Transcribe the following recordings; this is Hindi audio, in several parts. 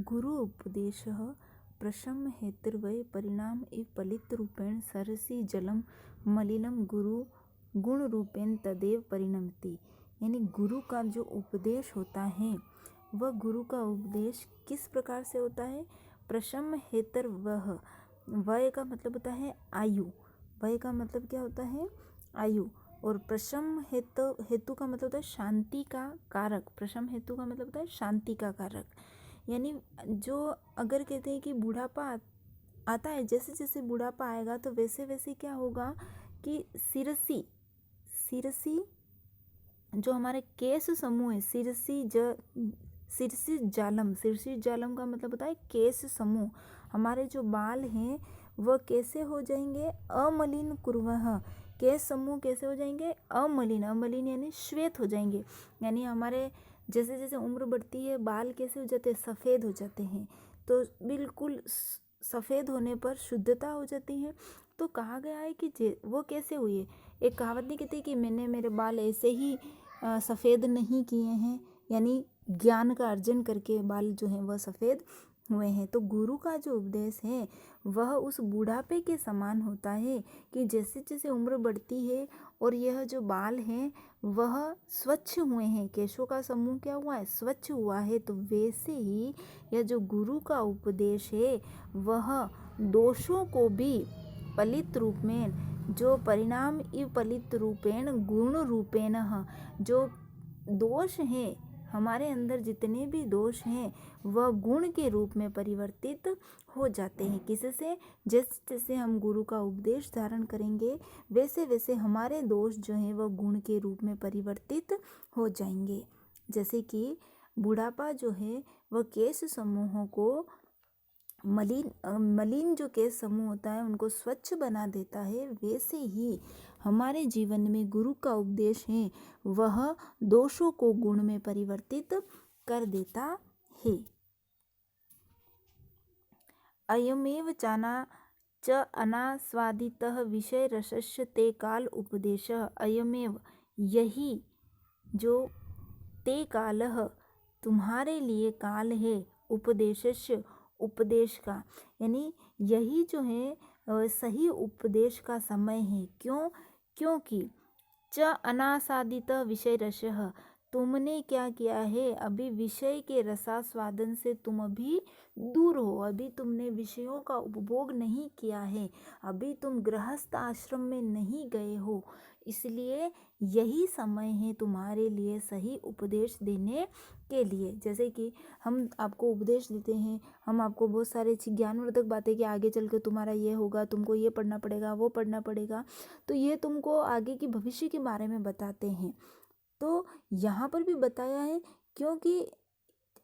गुरु उपदेशः प्रशम्य हेतुर्वय परिणाम इव पलित रूपेण सरसी जलम मलिनम गुरु गुण रूपेण तदेव परिणमति। यानी गुरु का जो उपदेश होता है वह गुरु का उपदेश किस प्रकार से होता है। प्रशम्य हेतुर्वह, वय का मतलब होता है आयु, वय का मतलब क्या होता है आयु, और प्रशम हेतु का मतलब होता है शांति का कारक। प्रशम हेतु का मतलब होता है शांति का कारक। यानी जो अगर कहते हैं कि बुढ़ापा आता है, जैसे जैसे बुढ़ापा आएगा तो वैसे वैसे क्या होगा कि सिरसी जो हमारे केश समूह है, सिरसी जालम का मतलब होता है केश समूह। हमारे जो बाल हैं वह कैसे हो जाएंगे, अमलिन कुर्वह, केश समूह कैसे हो जाएंगे अमलिन यानी श्वेत हो जाएंगे। यानी हमारे जैसे जैसे उम्र बढ़ती है बाल कैसे हो जाते हैं, सफ़ेद हो जाते हैं। तो बिल्कुल सफ़ेद होने पर शुद्धता हो जाती है। तो कहा गया है कि वो कैसे हुई है। एक कहावत नहीं कहती कि मैंने मेरे बाल ऐसे ही सफ़ेद नहीं किए हैं, यानी ज्ञान का अर्जन करके बाल जो हैं वह सफ़ेद हुए हैं। तो गुरु का जो उपदेश है वह उस बुढ़ापे के समान होता है कि जैसे जैसे उम्र बढ़ती है और यह जो बाल हैं वह स्वच्छ हुए हैं, केशों का समूह क्या हुआ है, स्वच्छ हुआ है। तो वैसे ही यह जो गुरु का उपदेश है वह दोषों को भी पलित रूप में, जो परिणाम इव पलित रूपेण गुण रूपेण, जो दोष हैं हमारे अंदर जितने भी दोष हैं वह गुण के रूप में परिवर्तित हो जाते हैं। किससे, जैसे जैसे हम गुरु का उपदेश धारण करेंगे वैसे वैसे हमारे दोष जो हैं वह गुण के रूप में परिवर्तित हो जाएंगे। जैसे कि बुढ़ापा जो है वह केश समूहों को मलिन जो केश समूह होता है उनको स्वच्छ बना देता है, वैसे ही हमारे जीवन में गुरु का उपदेश है वह दोषों को गुण में परिवर्तित कर देता है। अयमेव चाना च अनास्वादितः विषय रसस्य ते काल उपदेशः। अयमेव, यही जो ते कालः तुम्हारे लिए काल है, उपदेशस्य उपदेश का, यानी यही जो है सही उपदेश का समय है। क्योंकि च अनासादित विषय रसः, तुमने क्या किया है, अभी विषय के रसास्वादन से तुम अभी दूर हो, अभी तुमने विषयों का उपभोग नहीं किया है, अभी तुम गृहस्थ आश्रम में नहीं गए हो, इसलिए यही समय है तुम्हारे लिए सही उपदेश देने के लिए। जैसे कि हम आपको उपदेश देते हैं, हम आपको बहुत सारे ज्ञानवर्धक बातें कि आगे चल के तुम्हारा ये होगा, तुमको ये पढ़ना पड़ेगा, वो पढ़ना पड़ेगा, तो ये तुमको आगे की भविष्य के बारे में बताते हैं। तो यहाँ पर भी बताया है क्योंकि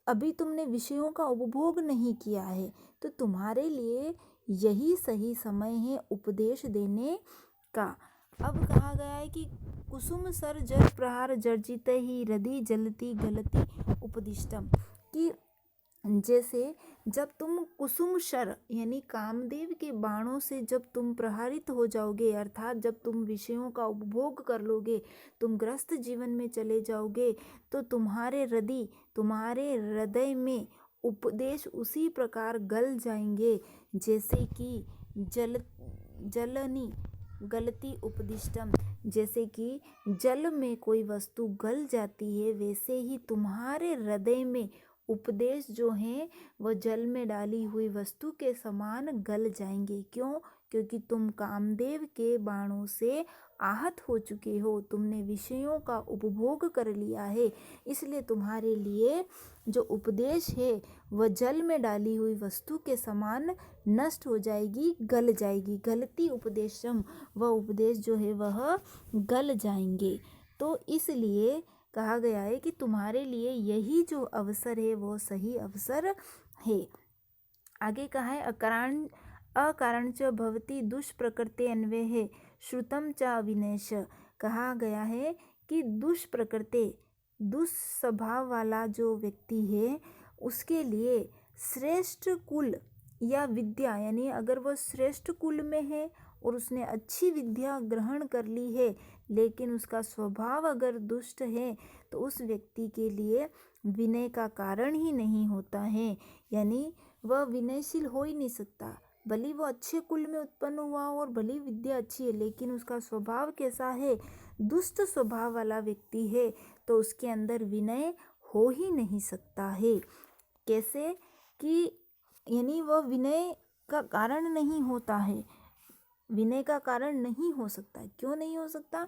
अभी तुमने विषयों का उपभोग नहीं किया है, तो तुम्हारे लिए यही सही समय है उपदेश देने का। अब कहा गया है कि कुसुम सर जल प्रहार जर्जित ही हृदय जलती गलती उपदिष्टम, कि जैसे जब तुम कुसुम शर यानी कामदेव के बाणों से जब तुम प्रहारित हो जाओगे, अर्थात जब तुम विषयों का उपभोग कर लोगे, तुम ग्रस्त जीवन में चले जाओगे, तो तुम्हारे हृदय में उपदेश उसी प्रकार गल जाएंगे जैसे कि जलनी गलती उपदिष्टम, जैसे कि जल में कोई वस्तु गल जाती है, वैसे ही तुम्हारे हृदय में उपदेश जो हैं वह जल में डाली हुई वस्तु के समान गल जाएंगे। क्योंकि तुम कामदेव के बाणों से आहत हो चुके हो, तुमने विषयों का उपभोग कर लिया है, इसलिए तुम्हारे लिए जो उपदेश है वह जल में डाली हुई वस्तु के समान नष्ट हो जाएगी, गल जाएगी। गलती उपदेशम, वह उपदेश जो है वह गल जाएंगे। तो इसलिए कहा गया है कि तुम्हारे लिए यही जो अवसर है वो सही अवसर है। आगे कहा है अकारण च भवति दुष्प्रकृते अन्वय श्रुतम च अविनेश। कहा गया है कि दुष्प्रकृते, दुस्वभाव वाला जो व्यक्ति है उसके लिए श्रेष्ठ कुल या विद्या, यानी अगर वह श्रेष्ठ कुल में है और उसने अच्छी विद्या ग्रहण कर ली है लेकिन उसका स्वभाव अगर दुष्ट है तो उस व्यक्ति के लिए विनय का कारण ही नहीं होता है, यानी वह विनयशील हो ही नहीं सकता। भले वो अच्छे कुल में उत्पन्न हुआ हो और भले विद्या अच्छी है, लेकिन उसका स्वभाव कैसा है, दुष्ट स्वभाव वाला व्यक्ति है, तो उसके अंदर विनय हो ही नहीं सकता है। कैसे कि यानी वह विनय का कारण नहीं होता है, विनय का कारण नहीं हो सकता। क्यों नहीं हो सकता?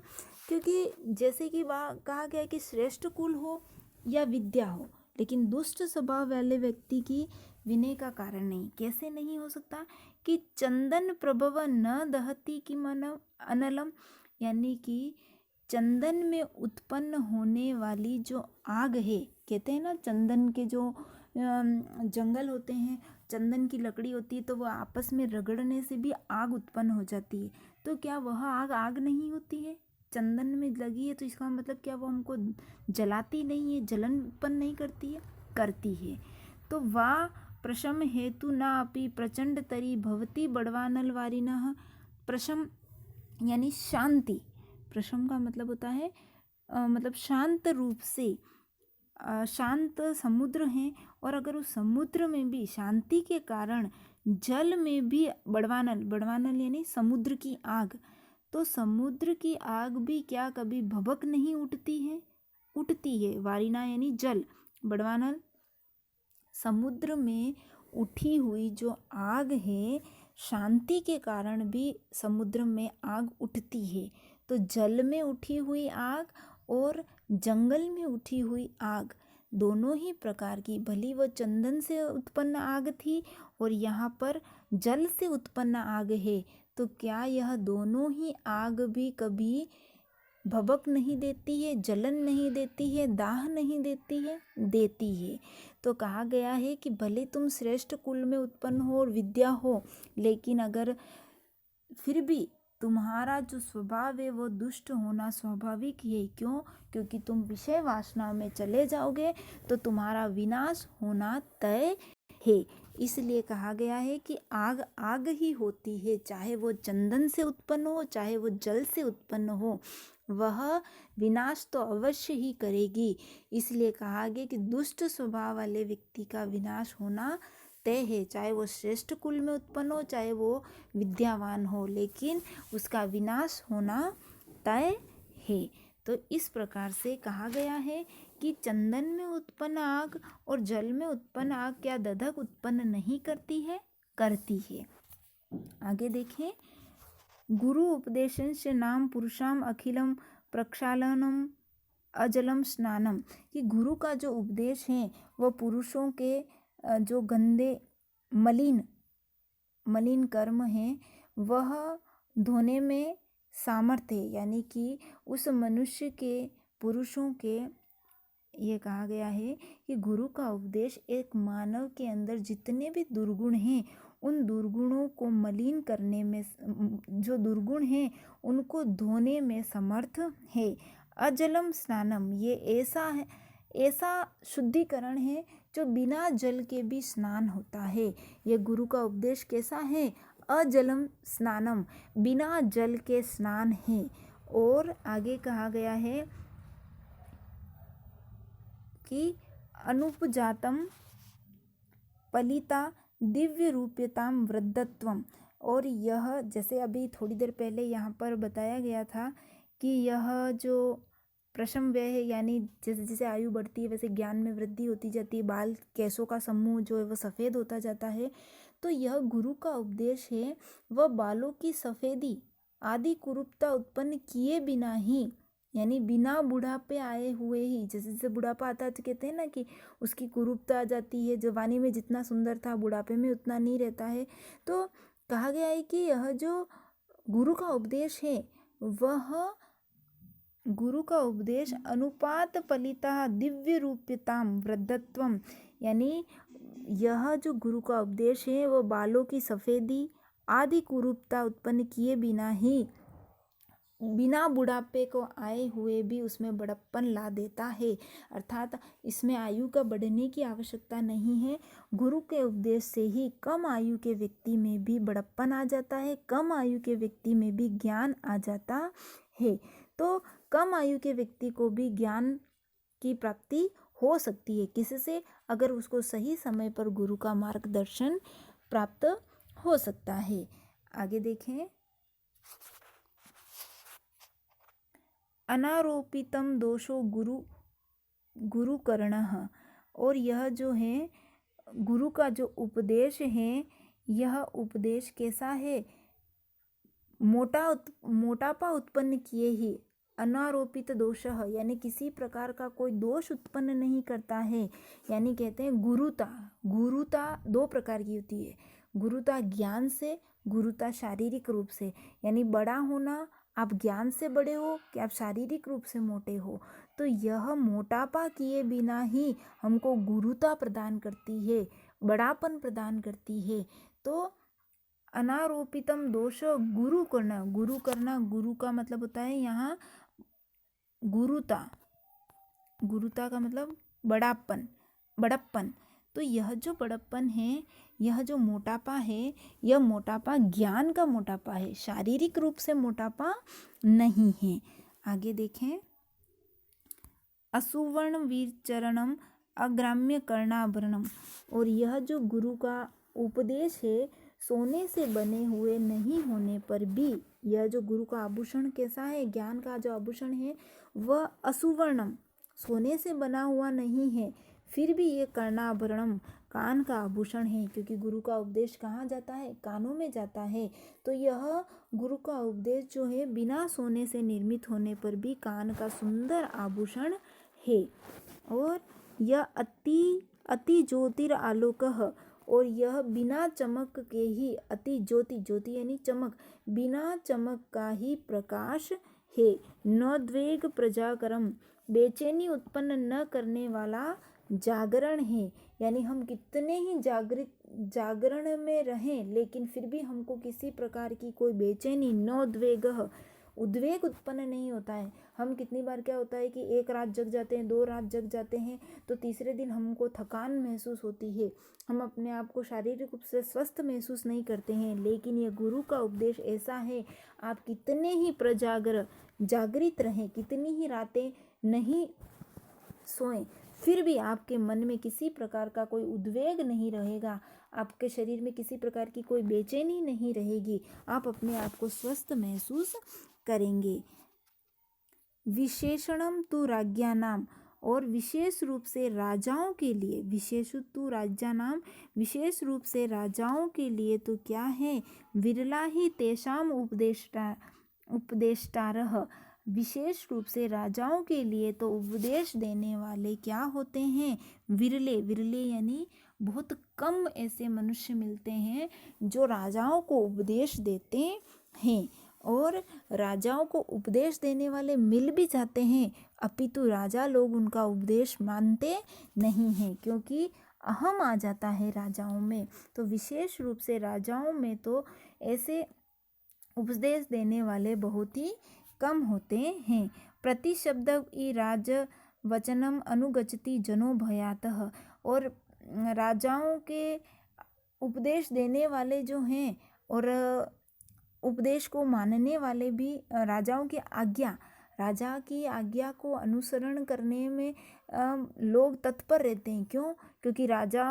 क्योंकि जैसे कि कहा गया कि श्रेष्ठ कुल हो या विद्या हो, लेकिन दुष्ट स्वभाव वाले व्यक्ति की विनय का कारण नहीं। कैसे नहीं हो सकता? कि चंदन प्रभव न दहती कि मन अनलम, यानी कि चंदन में उत्पन्न होने वाली जो आग है, कहते हैं ना चंदन के जो जंगल होते हैं, चंदन की लकड़ी होती है, तो वह आपस में रगड़ने से भी आग उत्पन्न हो जाती है। तो क्या वह आग आग नहीं होती है? चंदन में लगी है तो इसका मतलब क्या वो हमको जलाती नहीं है, जलन उत्पन्न नहीं करती है? करती है। तो वाह प्रशम हेतु न अपि प्रचंड तरी भवती बड़वानल वारिनः। प्रशम यानी शांति, प्रशम का मतलब होता है मतलब शांत रूप से, शांत समुद्र है, और अगर उस समुद्र में भी शांति के कारण जल में भी बड़वानल, बड़वानल यानी समुद्र की आग, तो समुद्र की आग भी क्या कभी भभक नहीं उठती है? उठती है। वारिना यानी जल, बड़वानल समुद्र में उठी हुई जो आग है, शांति के कारण भी समुद्र में आग उठती है। तो जल में उठी हुई आग और जंगल में उठी हुई आग, दोनों ही प्रकार की, भली वह चंदन से उत्पन्न आग थी और यहाँ पर जल से उत्पन्न आग है, तो क्या यह दोनों ही आग भी कभी भभक नहीं देती है, जलन नहीं देती है, दाह नहीं देती है? देती है। तो कहा गया है कि भले तुम श्रेष्ठ कुल में उत्पन्न हो और विद्या हो, लेकिन अगर फिर भी तुम्हारा जो स्वभाव है वो दुष्ट होना स्वाभाविक है। क्यों? क्योंकि तुम विषय वासना में चले जाओगे तो तुम्हारा विनाश होना तय है। इसलिए कहा गया है कि आग आग ही होती है, चाहे वो चंदन से उत्पन्न हो, चाहे वो जल से उत्पन्न हो, वह विनाश तो अवश्य ही करेगी। इसलिए कहा गया कि दुष्ट स्वभाव वाले व्यक्ति का विनाश होना तय है, चाहे वो श्रेष्ठ कुल में उत्पन्न हो, चाहे वो विद्यावान हो, लेकिन उसका विनाश होना तय है। तो इस प्रकार से कहा गया है कि चंदन में उत्पन्न आग और जल में उत्पन्न आग क्या दधक उत्पन्न नहीं करती है? करती है। आगे देखें, गुरु उपदेशंश नाम पुरुषाम अखिलम प्रक्षालनम अजलम स्नानम, कि गुरु का जो उपदेश है वह पुरुषों के जो गंदे मलिन कर्म हैं वह धोने में सामर्थ्य है, यानी कि उस मनुष्य के, पुरुषों के, ये कहा गया है कि गुरु का उपदेश एक मानव के अंदर जितने भी दुर्गुण हैं उन दुर्गुणों को मलिन करने में, जो दुर्गुण हैं उनको धोने में समर्थ है। अजलम स्नानम, ये ऐसा है, ऐसा शुद्धिकरण है जो बिना जल के भी स्नान होता है। ये गुरु का उपदेश कैसा है? अजलम स्नानम, बिना जल के स्नान है। और आगे कहा गया है कि अनुपजातम पलिता दिव्य रूप्यताम वृद्धत्वम, और यह जैसे अभी थोड़ी देर पहले यहाँ पर बताया गया था कि यह जो प्रशम व्यय है, यानी जैसे जैसे आयु बढ़ती है वैसे ज्ञान में वृद्धि होती जाती है, बाल केसों का समूह जो है वह सफ़ेद होता जाता है। तो यह गुरु का उपदेश है, वह बालों की सफ़ेदी आदि कुरूपता उत्पन्न किए बिना ही, यानी बिना बुढ़ापे आए हुए ही, जैसे जैसे बुढ़ापा आता है तो कहते हैं ना कि उसकी कुरूपता आ जाती है, जवानी में जितना सुंदर था बुढ़ापे में उतना नहीं रहता है। तो कहा गया है कि यह जो गुरु का उपदेश है वह गुरु का उपदेश अनुपात फलिता दिव्य रूप्यताम वृद्धत्वम, यानी यह जो गुरु का उपदेश है वो बालों की सफ़ेदी आदि कुरूपता उत्पन्न किए बिना ही, बिना बुढ़ापे को आए हुए भी उसमें बड़प्पन ला देता है। अर्थात इसमें आयु का बढ़ने की आवश्यकता नहीं है। गुरु के उपदेश से ही कम आयु के व्यक्ति में भी बड़प्पन आ जाता है, कम आयु के व्यक्ति में भी ज्ञान आ जाता है। तो कम आयु के व्यक्ति को भी ज्ञान की प्राप्ति हो सकती है। किससे? अगर उसको सही समय पर गुरु का मार्गदर्शन प्राप्त हो सकता है। आगे देखें, अनारोपितम दोषो गुरुकर्णः। और यह जो है गुरु का जो उपदेश है, यह उपदेश कैसा है? मोटापा उत्पन्न किए ही, अनारोपित दोषः यानी किसी प्रकार का कोई दोष उत्पन्न नहीं करता है। यानी कहते हैं गुरुता दो प्रकार की होती है। गुरुता ज्ञान से, गुरुता शारीरिक रूप से। यानी बड़ा होना, आप ज्ञान से बड़े हो कि आप शारीरिक रूप से मोटे हो, तो यह मोटापा किए बिना ही हमको गुरुता प्रदान करती है, बड़ापन प्रदान करती है। तो अनारोपितम दोष गुरु करना, गुरु का मतलब होता है यहाँ गुरुता का मतलब बड़प्पन। तो यह जो बड़प्पन है, यह जो मोटापा है, यह मोटापा ज्ञान का मोटापा है, शारीरिक रूप से मोटापा नहीं है। आगे देखें, असुवर्ण वीरचरणम अग्राम्य कर्णाभरणम। और यह जो गुरु का उपदेश है, सोने से बने हुए नहीं होने पर भी, यह जो गुरु का आभूषण कैसा है, ज्ञान का जो आभूषण है वह असुवर्णम, सोने से बना हुआ नहीं है, फिर भी ये कर्णाभरणम, कान का आभूषण है। क्योंकि गुरु का उपदेश कहाँ जाता है? कानों में जाता है। तो यह गुरु का उपदेश जो है बिना सोने से निर्मित होने पर भी कान का सुंदर आभूषण है। और यह अति ज्योतिरालोकः। और यह बिना चमक के ही, अति ज्योति यानी चमक, बिना चमक का ही प्रकाश है। नोद्वेग प्रजागरम, बेचैनी उत्पन्न न करने वाला जागरण है। यानी हम कितने ही जागरण में रहें, लेकिन फिर भी हमको किसी प्रकार की कोई बेचैनी, नोद्वेगः, उद्वेग उत्पन्न नहीं होता है। हम कितनी बार क्या होता है कि एक रात जग जाते हैं, 2 रात जग जाते हैं, तो तीसरे दिन हमको थकान महसूस होती है, हम अपने आप को शारीरिक रूप से स्वस्थ महसूस नहीं करते हैं। लेकिन यह गुरु का उपदेश ऐसा है, आप कितने ही जागृत रहें, कितनी ही रातें नहीं सोएं, फिर भी आपके मन में किसी प्रकार का कोई उद्वेग नहीं रहेगा, आपके शरीर में किसी प्रकार की कोई बेचैनी नहीं रहेगी, आप अपने आप को स्वस्थ महसूस करेंगे। विशेषणम तु राज्ञानाम। और विशेष रूप से राजाओं के लिए, विशेषतु राज्यानाम, विशेष रूप से राजाओं के लिए तो क्या है? विरला ही तेषाम उपदेष्टारः। विशेष रूप से राजाओं के लिए तो उपदेश देने वाले क्या होते हैं? विरले यानी बहुत कम ऐसे मनुष्य मिलते हैं जो राजाओं को उपदेश देते हैं। और राजाओं को उपदेश देने वाले मिल भी जाते हैं, अपितु राजा लोग उनका उपदेश मानते नहीं हैं, क्योंकि अहम आ जाता है राजाओं में। तो विशेष रूप से राजाओं में तो ऐसे उपदेश देने वाले बहुत ही कम होते हैं। प्रतिशब्द ई राज वचनम अनुगच्छति जनो भयातः। और राजाओं के उपदेश देने वाले जो हैं और उपदेश को मानने वाले भी, राजा की आज्ञा को अनुसरण करने में लोग तत्पर रहते हैं। क्यों? क्योंकि राजा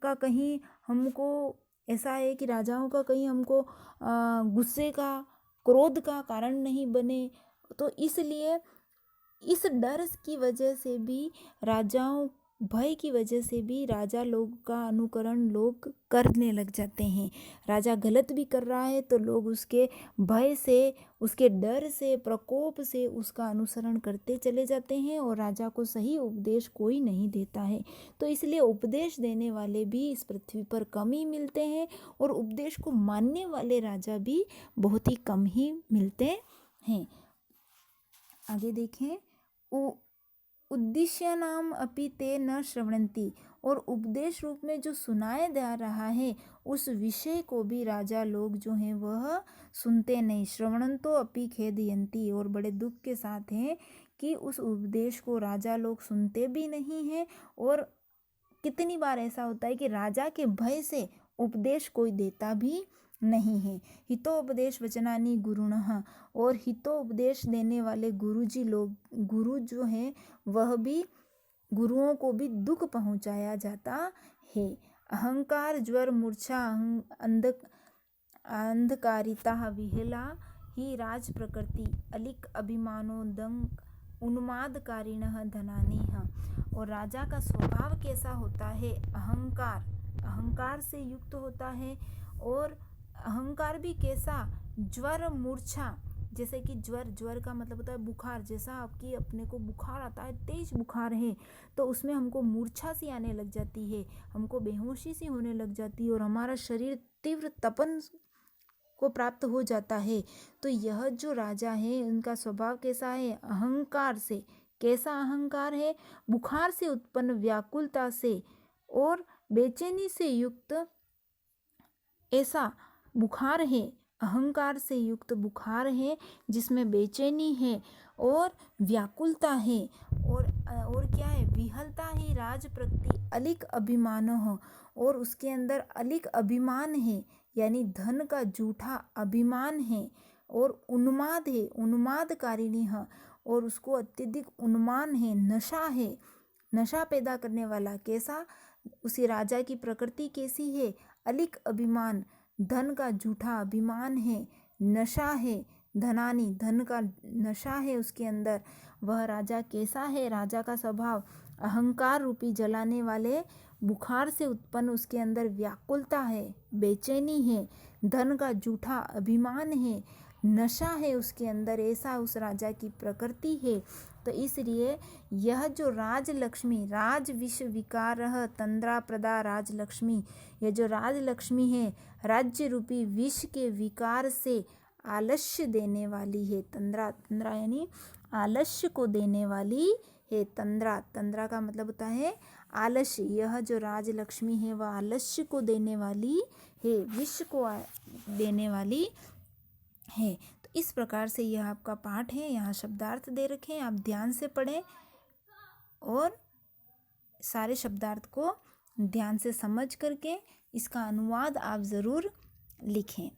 का कहीं हमको ऐसा है कि राजाओं का कहीं हमको गुस्से का, क्रोध का कारण नहीं बने, तो इसलिए इस डर की वजह से भी, राजाओं भय की वजह से भी राजा लोग का अनुकरण लोग करने लग जाते हैं। राजा गलत भी कर रहा है तो लोग उसके भय से, उसके डर से, प्रकोप से उसका अनुसरण करते चले जाते हैं और राजा को सही उपदेश कोई नहीं देता है। तो इसलिए उपदेश देने वाले भी इस पृथ्वी पर कम ही मिलते हैं और उपदेश को मानने वाले राजा भी बहुत ही कम ही मिलते हैं। आगे देखें, उद्देश्य नाम अपि ते न श्रवणंती। और उपदेश रूप में जो सुनाया जा रहा है उस विषय को भी राजा लोग जो हैं वह सुनते नहीं। श्रवणंतो अपि खेदयंती। और बड़े दुख के साथ हैं कि उस उपदेश को राजा लोग सुनते भी नहीं हैं। और कितनी बार ऐसा होता है कि राजा के भय से उपदेश कोई देता भी नहीं है। हितोपदेश वचनानि गुरुणः। और हितोपदेश देने वाले गुरु जो हैं वह भी गुरुओं को भी दुख पहुंचाया जाता है। अहंकार ज्वर मूर्छा अंधकारिता विहला ही राज प्रकृति अलिक अभिमानोदंक उन्मादकारिणः धनानिः। और राजा का स्वभाव कैसा होता है? अहंकार से युक्त होता है। और अहंकार भी कैसा? ज्वर मूर्छा, जैसे कि ज्वर का मतलब होता है बुखार। जैसा आपकी अपने को बुखार आता है, तेज बुखार है, तो उसमें हमको मूर्छा सी आने लग जाती है, हमको बेहोशी सी होने लग जाती है और हमारा शरीर तीव्र तपन को प्राप्त हो जाता है। तो यह जो राजा है उनका स्वभाव कैसा है? अहंकार से। कैसा अहंकार है? बुखार से उत्पन्न व्याकुलता से और बेचैनी से युक्त ऐसा बुखार है। अहंकार से युक्त बुखार है जिसमें बेचैनी है और व्याकुलता है। और क्या है? विहलता ही राज प्रकृति अलिक अभिमान हो, और उसके अंदर अलिक अभिमान है, यानी धन का झूठा अभिमान है। और उन्माद है, उन्मादकारिणी है, और उसको अत्यधिक उन्मान है, नशा है, नशा पैदा करने वाला। कैसा? उसी राजा की प्रकृति कैसी है? अलिक अभिमान, धन का झूठा अभिमान है, नशा है, धनानी, धन का नशा है उसके अंदर। वह राजा कैसा है? राजा का स्वभाव अहंकार रूपी जलाने वाले बुखार से उत्पन्न उसके अंदर व्याकुलता है, बेचैनी है, धन का झूठा अभिमान है, नशा है उसके अंदर। ऐसा उस राजा की प्रकृति है। तो इसलिए यह जो राजलक्ष्मी, राज विष विकारः तंद्रा प्रदा राजलक्ष्मी, यह जो राजलक्ष्मी है राज्य रूपी विष के विकार से आलस्य देने वाली है। तंद्रा यानी आलस्य को देने वाली है। तंद्रा का मतलब होता है आलस्य। यह जो राजलक्ष्मी है वह आलस्य को देने वाली है, विष को देने वाली है। तो इस प्रकार से यह आपका पाठ है। यहाँ शब्दार्थ दे रखे हैं, आप ध्यान से पढ़ें और सारे शब्दार्थ को ध्यान से समझ करके इसका अनुवाद आप ज़रूर लिखें।